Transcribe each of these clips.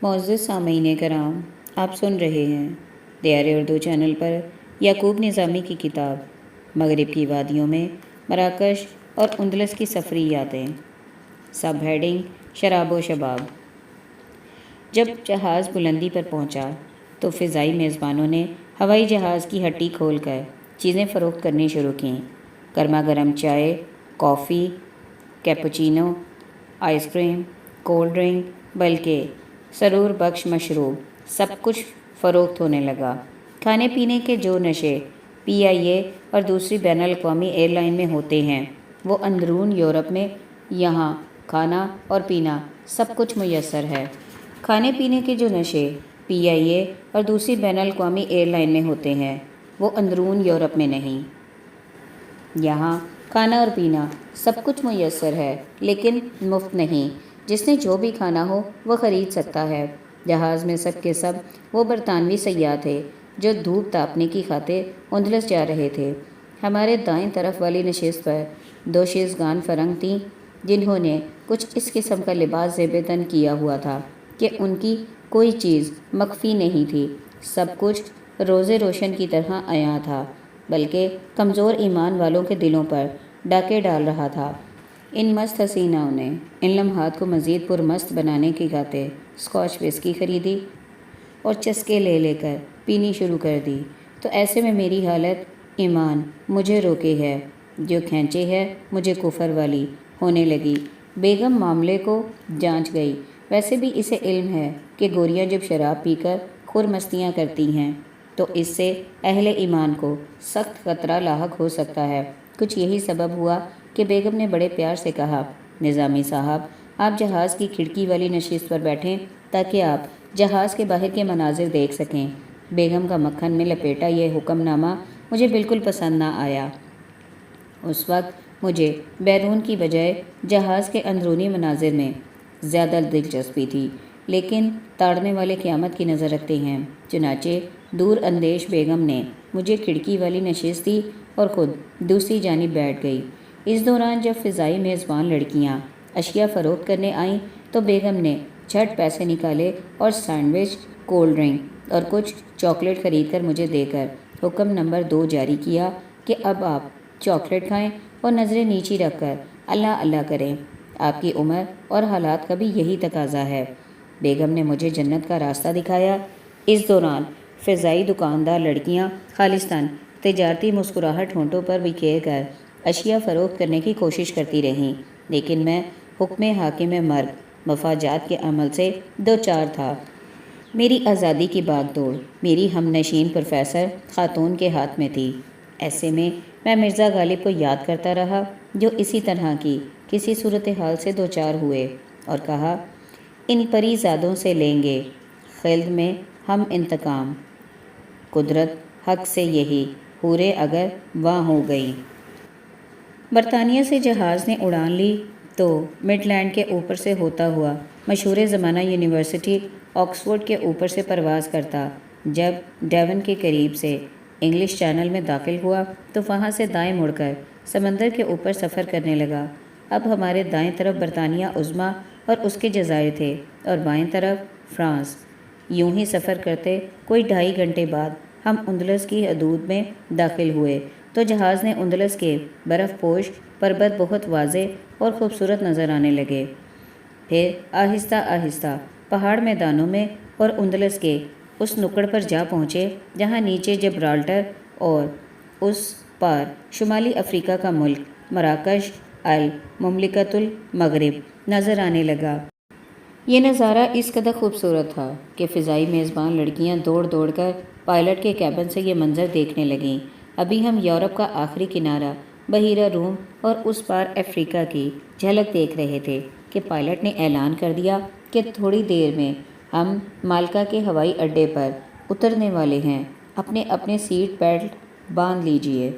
معزز سامعین کرام، آپ سن رہے ہیں دیار اردو چینل پر یعقوب نظامی کی کتاب مغرب کی وادیوں میں مراکش اور اندلس کی سفری یادیں۔ سب ہیڈنگ شراب و شباب۔ جب جہاز بلندی پر پہنچا تو فضائی میزبانوں نے ہوائی جہاز کی ہٹی کھول کر چیزیں فروخت کرنی شروع کیں۔ گرما گرم چائے، coffee, cappuccino, ice cream, cold drink, بلکہ سرور بخش مشروب سب کچھ فروخت ہونے لگا۔ کھانے پینے کے جو نشے پی آئی اے اور دوسری بین الاقوامی ایئر لائن میں ہوتے ہیں وہ اندرون یورپ میں یہاں کھانا اور پینا سب کچھ میسر ہے۔ کھانے پینے کے جو نشے پی آئی اے اور دوسری بین الاقوامی ایئر لائن میں ہوتے ہیں وہ اندرون یورپ میں نہیں۔ یہاں کھانا اور پینا سب کچھ میسر ہے لیکن مفت نہیں۔ جس نے جو بھی کھانا ہو وہ خرید سکتا ہے۔ جہاز میں سب کے سب وہ برطانوی سیاح تھے جو دھوپ تاپنے کی خاطر اندلس جا رہے تھے۔ ہمارے دائیں طرف والی نشست پر دو شیزگان فرنگ تھیں جنہوں نے کچھ اس قسم کا لباس زیب تن کیا ہوا تھا کہ ان کی کوئی چیز مخفی نہیں تھی، سب کچھ روزے روشن کی طرح عیاں تھا، بلکہ کمزور ایمان والوں کے دلوں پر ڈاکے ڈال رہا تھا۔ ان مست حسیناؤں نے ان لمحات کو مزید پرمست بنانے کی خاطر اسکاچ وسکی خریدی اور چسکے لے لے کر پینی شروع کر دی، تو ایسے میں میری حالت ایمان مجھے روکے ہے جو کھینچے ہے مجھے کفر والی ہونے لگی۔ بیگم معاملے کو جانچ گئی۔ ویسے بھی اسے علم ہے کہ گوریاں جب شراب پی کر خور مستیاں کرتی ہیں تو اس سے اہل ایمان کو سخت خطرہ لاحق ہو سکتا ہے۔ کچھ یہی سبب ہوا کہ بیگم نے بڑے پیار سے کہا، نظامی صاحب آپ جہاز کی کھڑکی والی نشست پر بیٹھیں تاکہ آپ جہاز کے باہر کے مناظر دیکھ سکیں۔ بیگم کا مکھن میں لپیٹا یہ حکم نامہ مجھے بالکل پسند نہ آیا۔ اس وقت مجھے بیرون کی بجائے جہاز کے اندرونی مناظر میں زیادہ دلچسپی تھی، لیکن تاڑنے والے قیامت کی نظر رکھتے ہیں۔ چنانچہ دور اندیش بیگم نے مجھے کھڑکی والی نشست دی اور خود دوسری جانب بیٹھ گئی۔ اس دوران جب فضائی میزبان لڑکیاں اشیاء فروخت کرنے آئیں تو بیگم نے جھٹ پیسے نکالے اور سینڈوچ، کولڈ ڈرنک اور کچھ چاکلیٹ خرید کر مجھے دے کر حکم نمبر 2 جاری کیا کہ اب آپ چاکلیٹ کھائیں اور نظریں نیچی رکھ کر اللہ اللہ کریں، آپ کی عمر اور حالات کا بھی یہی تقاضا ہے۔ بیگم نے مجھے جنت کا راستہ دکھایا۔ اس دوران فضائی دکاندار لڑکیاں خالصتاً تجارتی مسکراہٹ ہونٹوں پر بکھیر کر اشیاء فروخت کرنے کی کوشش کرتی رہیں، لیکن میں حکم حاکم مرگ مفاجات کے عمل سے دوچار تھا۔ میری آزادی کی باغ دوڑ میری ہم نشین پروفیسر خاتون کے ہاتھ میں تھی۔ ایسے میں مرزا غالب کو یاد کرتا رہا جو اسی طرح کی کسی صورتحال سے دوچار ہوئے اور کہا، ان پری زادوں سے لیں گے خلد میں ہم انتقام، قدرت حق سے یہی حوریں اگر واں ہو گئیں۔ برطانیہ سے جہاز نے اڑان لی تو مڈ لینڈ کے اوپر سے ہوتا ہوا مشہور زمانہ یونیورسٹی آکسفورڈ کے اوپر سے پرواز کرتا جب ڈیون کے قریب سے انگلش چینل میں داخل ہوا تو وہاں سے دائیں مڑ کر سمندر کے اوپر سفر کرنے لگا۔ اب ہمارے دائیں طرف برطانیہ عظمیٰ اور اس کے جزائر تھے اور بائیں طرف فرانس۔ یوں ہی سفر کرتے کوئی 2.5 گھنٹے بعد ہم اندلس کی حدود میں داخل ہوئے تو جہاز نے اندلس کے برف پوش پربت بہت واضح اور خوبصورت نظر آنے لگے۔ پھر آہستہ آہستہ پہاڑ میدانوں میں اور اندلس کے اس نکڑ پر جا پہنچے جہاں نیچے جبرالٹر اور اس پار شمالی افریقہ کا ملک مراکش المملکۃ المغرب نظر آنے لگا۔ یہ نظارہ اس قدر خوبصورت تھا کہ فضائی میزبان لڑکیاں دوڑ دوڑ کر پائلٹ کے کیبن سے یہ منظر دیکھنے لگیں۔ ابھی ہم یورپ کا آخری کنارہ بحیرہ روم اور اس پار افریقہ کی جھلک دیکھ رہے تھے کہ پائلٹ نے اعلان کر دیا کہ تھوڑی دیر میں ہم مالٹا کے ہوائی اڈے پر اترنے والے ہیں، اپنے اپنے سیٹ بیلٹ باندھ لیجئے۔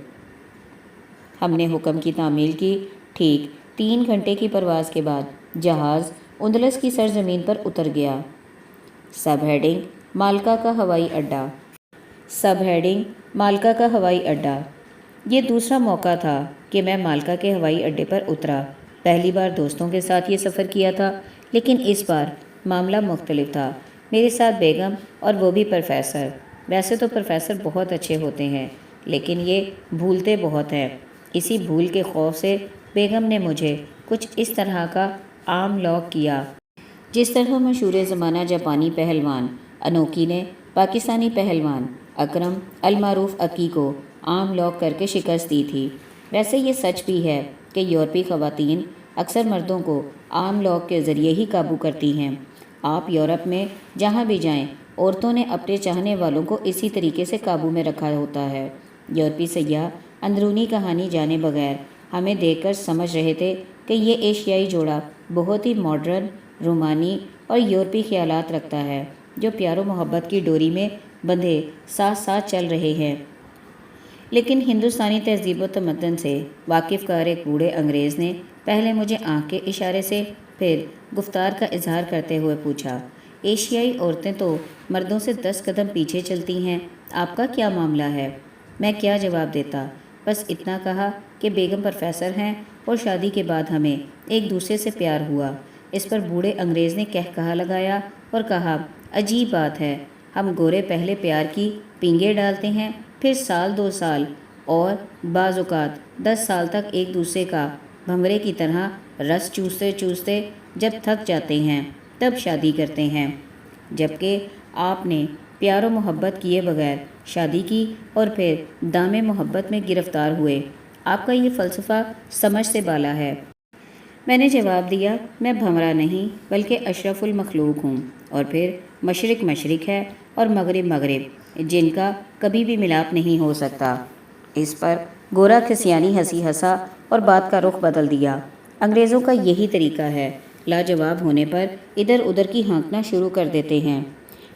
ہم نے حکم کی تعمیل کی۔ ٹھیک 3 گھنٹے کی پرواز کے بعد جہاز اندلس کی سرزمین پر اتر گیا۔ سب ہیڈنگ مالٹا کا ہوائی اڈہ۔ سب ہیڈنگ مالٹا کا ہوائی اڈہ۔ یہ دوسرا موقع تھا کہ میں مالٹا کے ہوائی اڈے پر اترا۔ پہلی بار دوستوں کے ساتھ یہ سفر کیا تھا، لیکن اس بار معاملہ مختلف تھا۔ میرے ساتھ بیگم اور وہ بھی پروفیسر۔ ویسے تو پروفیسر بہت اچھے ہوتے ہیں لیکن یہ بھولتے بہت ہیں۔ اسی بھول کے خوف سے بیگم نے مجھے کچھ اس طرح کا عام لاک کیا جس طرح مشہور زمانہ جاپانی پہلوان انوکی نے پاکستانی پہلوان اکرم المعروف اکی کو عام لاک کر کے شکست دی تھی۔ ویسے یہ سچ بھی ہے کہ یورپی خواتین اکثر مردوں کو عام لاک کے ذریعے ہی قابو کرتی ہیں۔ آپ یورپ میں جہاں بھی جائیں عورتوں نے اپنے چاہنے والوں کو اسی طریقے سے قابو میں رکھا ہوتا ہے۔ یورپی سیاح اندرونی کہانی جانے بغیر ہمیں دیکھ کر سمجھ رہے تھے کہ یہ ایشیائی جوڑا بہت ہی ماڈرن، رومانی اور یورپی خیالات رکھتا ہے، جو پیار و محبت کی ڈوری میں بندھے ساتھ ساتھ چل رہے ہیں۔ لیکن ہندوستانی تہذیب و تمدن سے واقف کار ایک بوڑھے انگریز نے پہلے مجھے آنکھ کے اشارے سے پھر گفتار کا اظہار کرتے ہوئے پوچھا، ایشیائی عورتیں تو مردوں سے 10 قدم پیچھے چلتی ہیں، آپ کا کیا معاملہ ہے؟ میں کیا جواب دیتا، بس اتنا کہا کہ بیگم پروفیسر ہیں اور شادی کے بعد ہمیں ایک دوسرے سے پیار ہوا۔ اس پر بوڑھے انگریز نے کہا لگایا اور کہا، عجیب بات ہے، ہم گورے پہلے پیار کی پینگیں ڈالتے ہیں، پھر سال 2 سال اور بعض اوقات 10 سال تک ایک دوسرے کا بھنورے کی طرح رس چوستے چوستے جب تھک جاتے ہیں تب شادی کرتے ہیں، جبکہ آپ نے پیار و محبت کیے بغیر شادی کی اور پھر دام محبت میں گرفتار ہوئے۔ آپ کا یہ فلسفہ سمجھ سے بالا ہے۔ میں نے جواب دیا، میں بھنورا نہیں بلکہ اشرف المخلوق ہوں، اور پھر مشرق مشرق ہے اور مغرب مغرب، جن کا کبھی بھی ملاپ نہیں ہو سکتا۔ اس پر گورا کھسیانی ہنسی ہنسا اور بات کا رخ بدل دیا۔ انگریزوں کا یہی طریقہ ہے، لاجواب ہونے پر ادھر ادھر کی ہانکنا شروع کر دیتے ہیں۔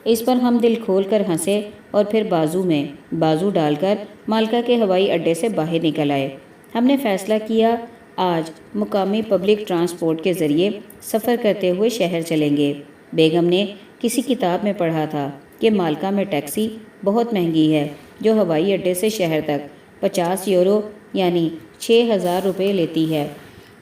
اس پر ہم دل کھول کر ہنسے اور پھر بازو میں بازو ڈال کر مالکا کے ہوائی اڈے سے باہر نکل آئے۔ ہم نے فیصلہ کیا آج مقامی پبلک ٹرانسپورٹ کے ذریعے سفر کرتے ہوئے شہر چلیں گے۔ بیگم نے کسی کتاب میں پڑھا تھا کہ مالکا میں ٹیکسی بہت مہنگی ہے، جو ہوائی اڈے سے شہر تک 50 یورو یعنی 6,000 روپے لیتی ہے۔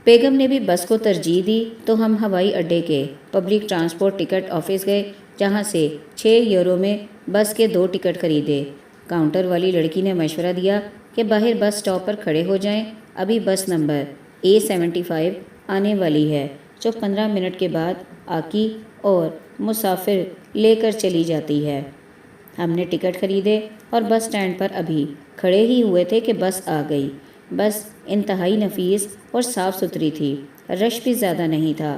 بیگم نے بھی بس کو ترجیح دی تو ہم ہوائی اڈے کے پبلک ٹرانسپورٹ ٹکٹ آفس گئے، جہاں سے 6 یورو میں بس کے 2 ٹکٹ خریدے۔ کاؤنٹر والی لڑکی نے مشورہ دیا کہ باہر بس اسٹاپ پر کھڑے ہو جائیں، ابھی بس نمبر A75 آنے والی ہے، جو 15 منٹ کے بعد آکی اور مسافر لے کر چلی جاتی ہے۔ ہم نے ٹکٹ خریدے اور بس اسٹینڈ پر ابھی کھڑے ہی ہوئے تھے کہ بس آ گئی۔ بس انتہائی نفیس اور صاف ستھری تھی، رش بھی زیادہ نہیں تھا۔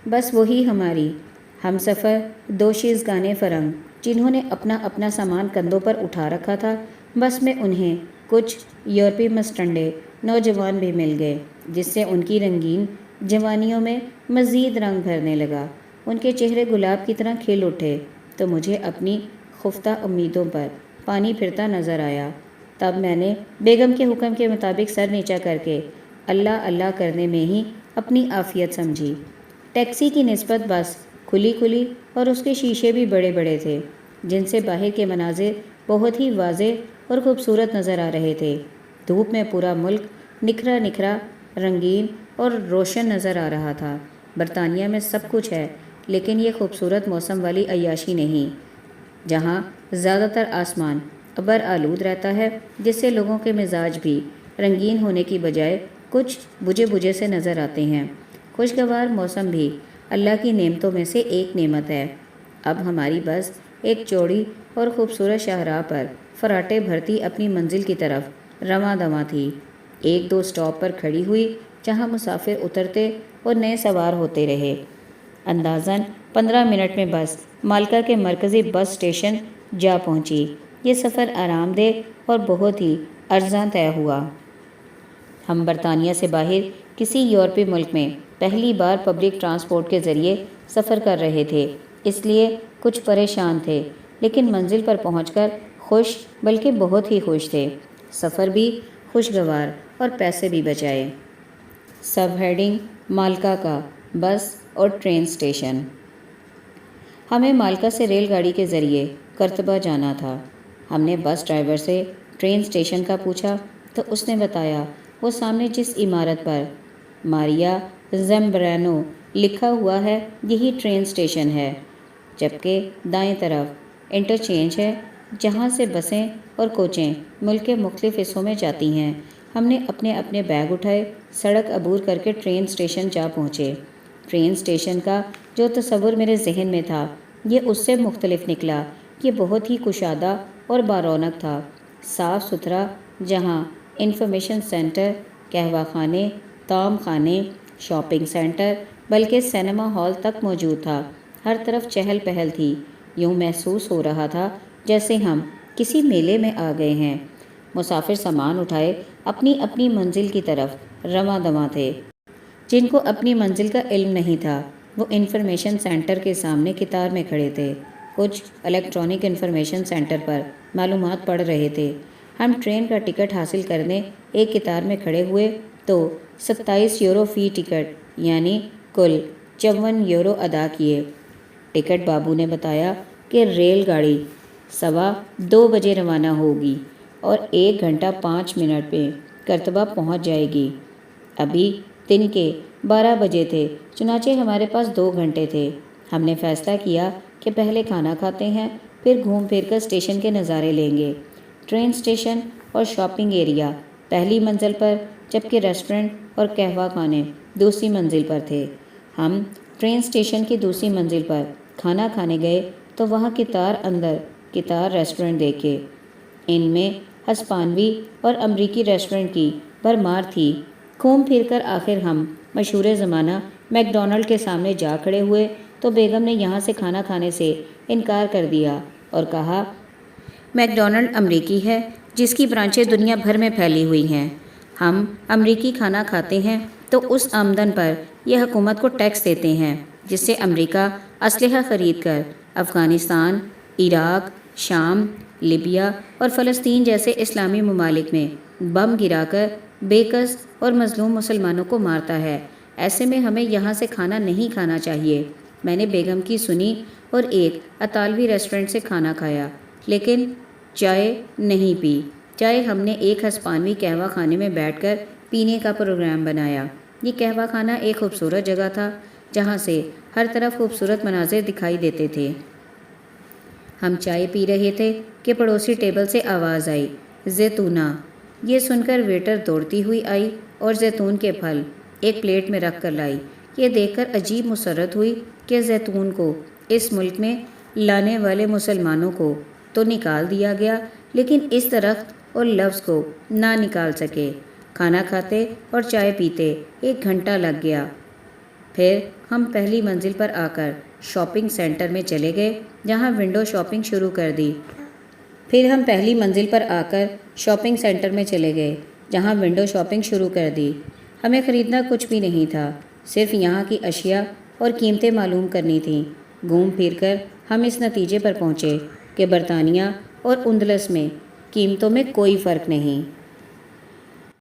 بس وہی ہماری ہم سفر دوشیزگانے فرنگ، جنہوں نے اپنا اپنا سامان کندھوں پر اٹھا رکھا تھا۔ بس میں انہیں کچھ یورپی مستنڈے نوجوان بھی مل گئے، جس سے ان کی رنگین جوانیوں میں مزید رنگ بھرنے لگا۔ ان کے چہرے گلاب کی طرح کھل اٹھے تو مجھے اپنی خفتہ امیدوں پر پانی پھرتا نظر آیا۔ تب میں نے بیگم کے حکم کے مطابق سر نیچا کر کے اللہ اللہ کرنے میں ہی اپنی عافیت سمجھی۔ ٹیکسی کی نسبت بس کھلی کھلی اور اس کے شیشے بھی بڑے بڑے تھے، جن سے باہر کے مناظر بہت ہی واضح اور خوبصورت نظر آ رہے تھے۔ دھوپ میں پورا ملک نکھرا نکھرا، رنگین اور روشن نظر آ رہا تھا۔ برطانیہ میں سب کچھ ہے، لیکن یہ خوبصورت موسم والی عیاشی نہیں، جہاں زیادہ تر آسمان ابر آلود رہتا ہے، جس سے لوگوں کے مزاج بھی رنگین ہونے کی بجائے کچھ بجھے بجھے سے نظر آتے ہیں۔ خوشگوار موسم بھی اللہ کی نعمتوں میں سے ایک نعمت ہے۔ اب ہماری بس ایک چوڑی اور خوبصورت شاہراہ پر فراٹے بھرتی اپنی منزل کی طرف رواں دواں تھی۔ 1-2 اسٹاپ پر کھڑی ہوئی، جہاں مسافر اترتے اور نئے سوار ہوتے رہے۔ اندازاً 15 منٹ میں بس مالکا کے مرکزی بس اسٹیشن جا پہنچی۔ یہ سفر آرام دہ اور بہت ہی ارزاں طے ہوا۔ ہم برطانیہ سے باہر کسی یورپی ملک میں پہلی بار پبلک ٹرانسپورٹ کے ذریعے سفر کر رہے تھے، اس لیے کچھ پریشان تھے، لیکن منزل پر پہنچ کر خوش بلکہ بہت ہی خوش تھے۔ سفر بھی خوشگوار اور پیسے بھی بچائے۔ سب ہیڈنگ مالکا کا بس اور ٹرین اسٹیشن۔ ہمیں مالکا سے ریل گاڑی کے ذریعے کرتبہ جانا تھا۔ ہم نے بس ڈرائیور سے ٹرین اسٹیشن کا پوچھا تو اس نے بتایا وہ سامنے جس عمارت پر ماریا زمبرینو لکھا ہوا ہے یہی ٹرین اسٹیشن ہے۔ جبکہ دائیں طرف انٹرچینج ہے جہاں سے بسیں اور کوچیں ملک کے مختلف حصوں میں جاتی ہیں۔ ہم نے اپنے اپنے بیگ اٹھائے، سڑک عبور کر کے ٹرین اسٹیشن جا پہنچے۔ ٹرین اسٹیشن کا جو تصور میرے ذہن میں تھا یہ اس سے مختلف نکلا۔ یہ بہت ہی کشادہ اور بارونق تھا، صاف ستھرا، جہاں انفارمیشن سینٹر، قہوہ خانے، طعام خانے، شاپنگ سینٹر، بلکہ سینما ہال تک موجود تھا۔ ہر طرف چہل پہل تھی، یوں محسوس ہو رہا تھا جیسے ہم کسی میلے میں آ گئے ہیں۔ مسافر سامان اٹھائے اپنی اپنی منزل کی طرف رواں دواں تھے۔ جن کو اپنی منزل کا علم نہیں تھا وہ انفارمیشن سینٹر کے سامنے قطار میں کھڑے تھے، کچھ الیکٹرانک انفارمیشن سینٹر پر معلومات پڑھ رہے تھے۔ ہم ٹرین کا ٹکٹ حاصل کرنے ایک قطار میں کھڑے ہوئے تو 27 یورو فی ٹکٹ یعنی کل 54 یورو ادا کیے۔ ٹکٹ بابو نے بتایا کہ ریل گاڑی 2:15 بجے روانہ ہوگی اور 1 گھنٹہ 5 منٹ میں کرتبہ پہنچ جائے گی۔ ابھی دن کے 12 بجے تھے، چنانچہ ہمارے پاس 2 گھنٹے تھے۔ ہم نے فیصلہ کیا کہ پہلے کھانا کھاتے ہیں، پھر گھوم پھر کر اسٹیشن کے نظارے لیں گے۔ ٹرین اسٹیشن اور شاپنگ ایریا پہلی منزل پر، جبکہ ریسٹورنٹ اور قہوہ خانے دوسری منزل پر تھے۔ ہم ٹرین اسٹیشن کی دوسری منزل پر کھانا کھانے گئے تو وہاں قطار ریسٹورنٹ دیکھے۔ ان میں ہسپانوی اور امریکی ریسٹورنٹ کی بھرمار تھی۔ گھوم پھر کر آخر ہم مشہور زمانہ میک ڈونلڈ کے سامنے جا کھڑے ہوئے تو بیگم نے یہاں سے کھانا کھانے سے انکار کر دیا اور کہا میک ڈونلڈ امریکی ہے جس کی برانچیں دنیا بھر میں پھیلی ہوئی ہیں۔ ہم امریکی کھانا کھاتے ہیں تو اس آمدن پر یہ حکومت کو ٹیکس دیتے ہیں جس سے امریکہ اسلحہ خرید کر افغانستان، عراق، شام، لیبیا اور فلسطین جیسے اسلامی ممالک میں بم گرا کر بے کس اور مظلوم مسلمانوں کو مارتا ہے۔ ایسے میں ہمیں یہاں سے کھانا نہیں کھانا چاہیے۔ میں نے بیگم کی سنی اور ایک اطالوی ریسٹورنٹ سے کھانا کھایا، لیکن چائے نہیں پی۔ چائے ہم نے ایک ہسپانوی قہوہ خانے میں بیٹھ کر پینے کا پروگرام بنایا۔ یہ قہوہ خانہ ایک خوبصورت جگہ تھا جہاں سے ہر طرف خوبصورت مناظر دکھائی دیتے تھے۔ ہم چائے پی رہے تھے کہ پڑوسی ٹیبل سے آواز آئی، زیتونہ! یہ سن کر ویٹر دوڑتی ہوئی آئی اور زیتون کے پھل ایک پلیٹ میں رکھ کر لائی۔ یہ دیکھ کر عجیب مسرت ہوئی کہ زیتون کو اس ملک میں لانے والے مسلمانوں کو تو نکال دیا گیا لیکن اس درخت اور لفظ کو نہ نکال سکے۔ کھانا کھاتے اور چائے پیتے 1 گھنٹہ لگ گیا۔ پھر ہم پہلی منزل پر آ کر شاپنگ سینٹر میں چلے گئے جہاں ونڈو شاپنگ شروع کر دی۔ ہمیں خریدنا کچھ بھی نہیں تھا، صرف یہاں کی اشیاء اور قیمتیں معلوم کرنی تھیں۔ گھوم پھر کر ہم اس نتیجے پر پہنچے کہ برطانیہ اور اندلس میں قیمتوں میں کوئی فرق نہیں۔